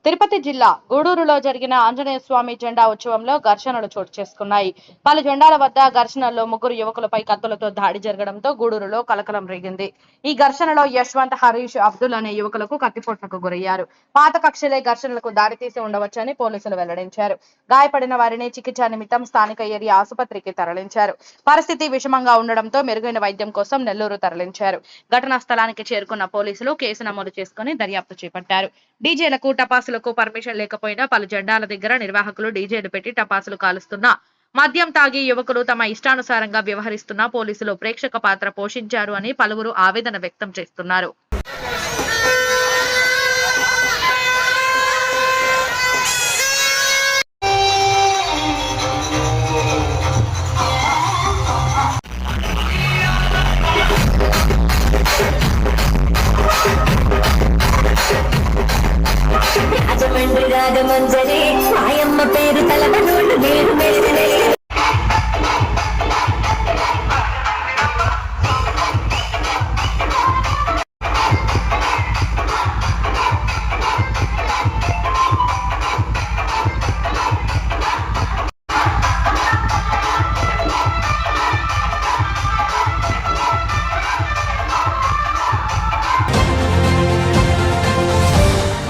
తిరుపతి జిల్లా గూడూరులో జరిగిన ఆంజనేయ స్వామి జెండా ఉత్సవంలో ఘర్షణలు చోటు చేసుకున్నాయి. పలు జెండాల వద్ద ఘర్షణల్లో ముగ్గురు యువకులపై కత్తులతో దాడి జరగడంతో గూడూరులో కలకలం రేగింది. ఈ ఘర్షణలో యశ్వంత్, హరీష్, అబ్దుల్ అనే యువకులకు కత్తిపోట్లకు గురయ్యారు. పాత కక్షలే ఘర్షణలకు దారితీసి ఉండవచ్చని పోలీసులు వెల్లడించారు. గాయపడిన వారిని చికిత్స నిమిత్తం స్థానిక ఏరియా ఆసుపత్రికి తరలించారు. పరిస్థితి విషమంగా ఉండడంతో మెరుగైన వైద్యం కోసం నెల్లూరు తరలించారు. ఘటనా స్థలానికి చేరుకున్న పోలీసులు కేసు నమోదు చేసుకుని దర్యాప్తు చేపట్టారు. డీజేలకు టపాసులకు పర్మిషన్ లేకపోయినా పలు జెండాల దగ్గర నిర్వాహకులు డీజేలు పెట్టి టపాసులు కాలుస్తున్నా, మద్యం తాగి యువకులు తమ ఇష్టానుసారంగా వ్యవహరిస్తున్నా పోలీసులు ప్రేక్షక పాత్ర పోషించారు అని పలువురు ఆవేదన వ్యక్తం చేస్తున్నారు.